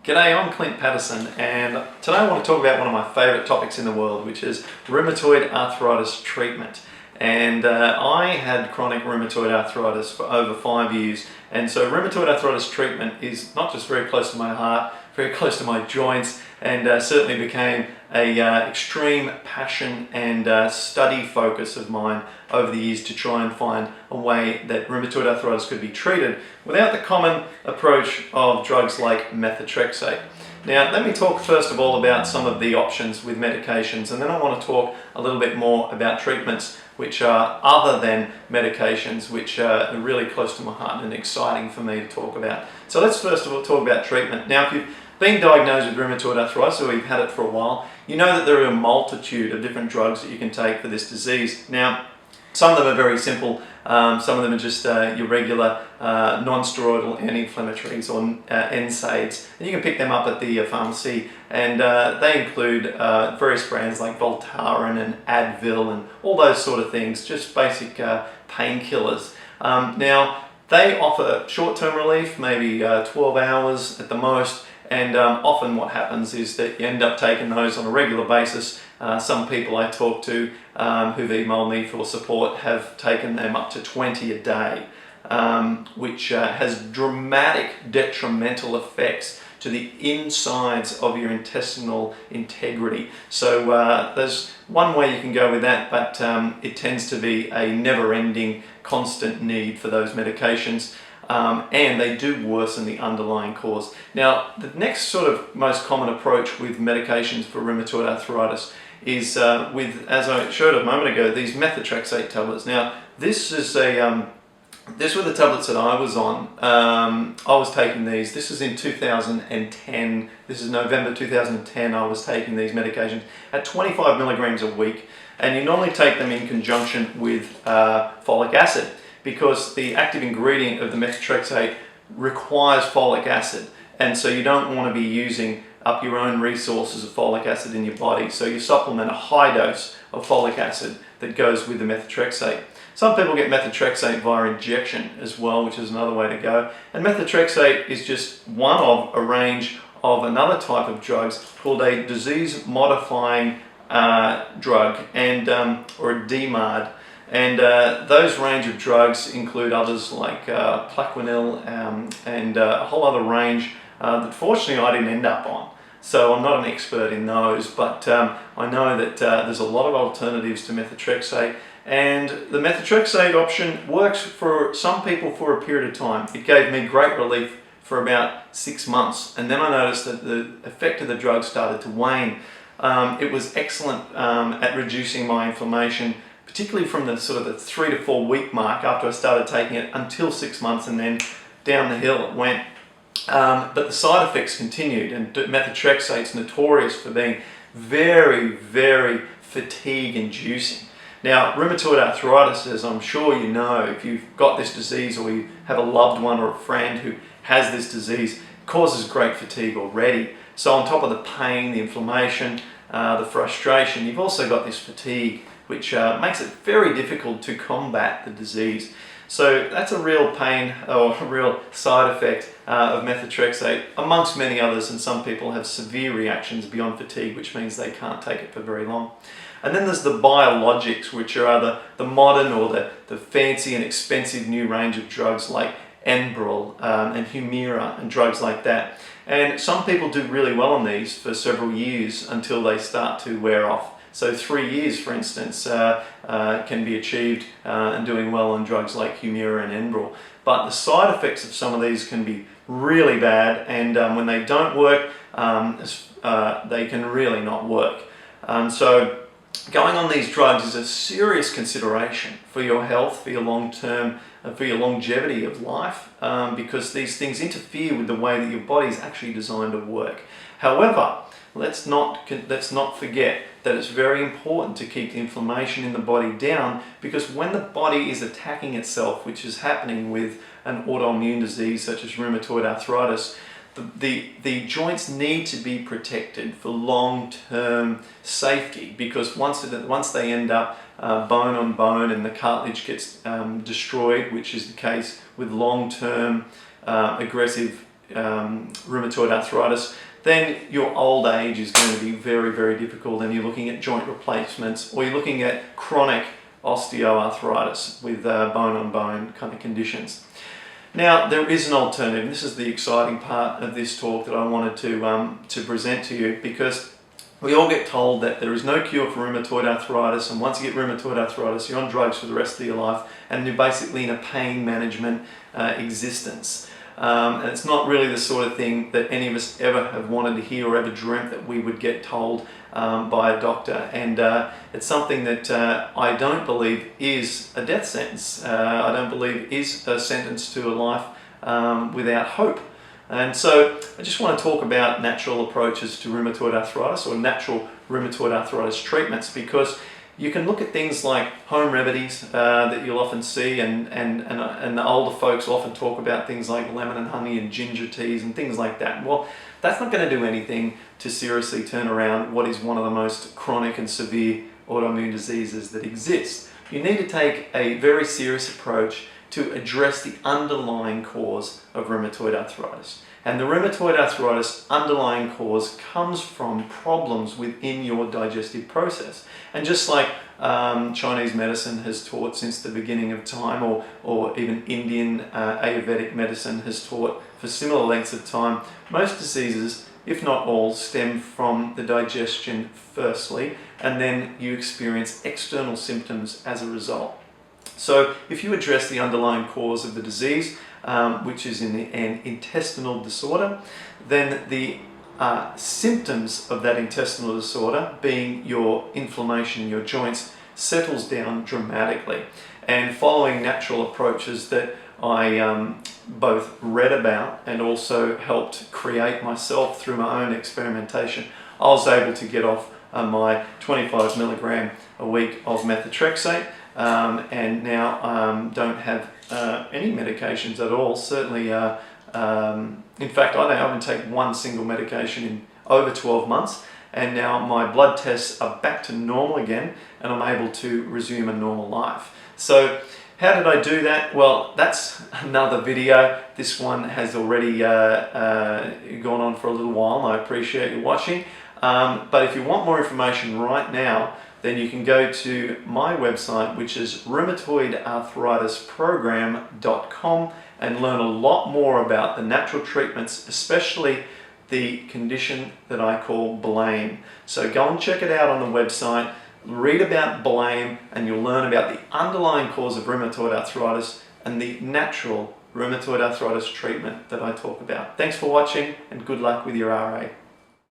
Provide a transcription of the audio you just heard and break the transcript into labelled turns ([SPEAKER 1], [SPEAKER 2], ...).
[SPEAKER 1] G'day, I'm Clint Paddison, and today I want to talk about one of my favourite topics in the world, which is rheumatoid arthritis treatment. And I had chronic rheumatoid arthritis for over 5 years, and so rheumatoid arthritis treatment is not just very close to my heart, very close to my joints, and certainly became a extreme passion and study focus of mine over the years to try and find a way that rheumatoid arthritis could be treated without the common approach of drugs like methotrexate. Now, let me talk first of all about some of the options with medications, and then I want to talk a little bit more about treatments which are other than medications, which are really close to my heart and exciting for me to talk about. So let's first of all talk about treatment. Now, if you've been diagnosed with rheumatoid arthritis, or you've had it for a while, you know that there are a multitude of different drugs that you can take for this disease. Now, some of them are very simple. Some of them are just your regular non-steroidal anti-inflammatories or NSAIDs. And you can pick them up at the pharmacy, and they include various brands like Voltaren and Advil and all those sort of things, just basic painkillers. Now, they offer short-term relief, maybe 12 hours at the most. And often what happens is that you end up taking those on a regular basis. Some people I talk to who've emailed me for support have taken them up to 20 a day, which has dramatic detrimental effects to the insides of your intestinal integrity. So there's one way you can go with that, but it tends to be a never-ending, constant need for those medications. And they do worsen the underlying cause. Now, the next sort of most common approach with medications for rheumatoid arthritis is with, as I showed a moment ago, these methotrexate tablets. Now, this is these were the tablets that I was on. I was taking these. This is in 2010. This is November 2010. I was taking these medications at 25 milligrams a week, and you normally take them in conjunction with folic acid, because the active ingredient of the methotrexate requires folic acid, and so you don't want to be using up your own resources of folic acid in your body, so you supplement a high dose of folic acid that goes with the methotrexate. Some people get methotrexate via injection as well, which is another way to go, and methotrexate is just one of a range of another type of drugs called a disease-modifying drug, and or a DMARD. And those range of drugs include others like Plaquenil and a whole other range that fortunately I didn't end up on. So I'm not an expert in those, but I know that there's a lot of alternatives to methotrexate, and the methotrexate option works for some people for a period of time. It gave me great relief for about 6 months, and then I noticed that the effect of the drug started to wane. It was excellent at reducing my inflammation, particularly from the sort of the 3 to 4 week mark after I started taking it until 6 months, and then down the hill it went. But the side effects continued, and methotrexate's notorious for being very, very fatigue inducing. Now, rheumatoid arthritis, as I'm sure you know, if you've got this disease or you have a loved one or a friend who has this disease, causes great fatigue already. So on top of the pain, the inflammation, the frustration, you've also got this fatigue, which makes it very difficult to combat the disease. So that's a real pain or a real side effect of methotrexate, amongst many others, and some people have severe reactions beyond fatigue, which means they can't take it for very long. And then there's the biologics, which are the modern or the fancy and expensive new range of drugs like Enbrel and Humira and drugs like that. And some people do really well on these for several years until they start to wear off. So 3 years, for instance, can be achieved and doing well on drugs like Humira and Enbrel. But the side effects of some of these can be really bad, and when they don't work, they can really not work. So going on these drugs is a serious consideration for your health, for your long-term, for your longevity of life, because these things interfere with the way that your body is actually designed to work. However, let's not forget that it's very important to keep the inflammation in the body down, because when the body is attacking itself, which is happening with an autoimmune disease such as rheumatoid arthritis, the joints need to be protected for long-term safety, because once they end up bone on bone and the cartilage gets destroyed, which is the case with long-term aggressive rheumatoid arthritis, then your old age is going to be very, very difficult, and you're looking at joint replacements, or you're looking at chronic osteoarthritis with bone-on-bone kind of conditions. Now, there is an alternative. This is the exciting part of this talk that I wanted to present to you, because we all get told that there is no cure for rheumatoid arthritis, and once you get rheumatoid arthritis, you're on drugs for the rest of your life, and you're basically in a pain management existence. And it's not really the sort of thing that any of us ever have wanted to hear or ever dreamt that we would get told by a doctor. And it's something that I don't believe is a death sentence. I don't believe is a sentence to a life without hope. And so I just want to talk about natural approaches to rheumatoid arthritis, or natural rheumatoid arthritis treatments, because you can look at things like home remedies that you'll often see, and the older folks often talk about things like lemon and honey and ginger teas and things like that. Well, that's not going to do anything to seriously turn around what is one of the most chronic and severe autoimmune diseases that exist. You need to take a very serious approach to address the underlying cause of rheumatoid arthritis. And the rheumatoid arthritis underlying cause comes from problems within your digestive process. And just like Chinese medicine has taught since the beginning of time, or even Indian Ayurvedic medicine has taught for similar lengths of time, most diseases, if not all, stem from the digestion firstly, and then you experience external symptoms as a result. So if you address the underlying cause of the disease, which is an intestinal disorder, then the symptoms of that intestinal disorder, being your inflammation in your joints, settles down dramatically. And following natural approaches that I both read about and also helped create myself through my own experimentation, I was able to get off my 25 milligram a week of methotrexate, and now don't have any medications at all. Certainly, in fact, I don't even take one single medication in over 12 months, and now my blood tests are back to normal again, and I'm able to resume a normal life. So how did I do that? Well, that's another video. This one has already gone on for a little while, and I appreciate you watching. But if you want more information right now, then you can go to my website, which is rheumatoidarthritisprogram.com, and learn a lot more about the natural treatments, especially the condition that I call blame. So go and check it out on the website, read about blame, and you'll learn about the underlying cause of rheumatoid arthritis and the natural rheumatoid arthritis treatment that I talk about. Thanks for watching, and good luck with your RA.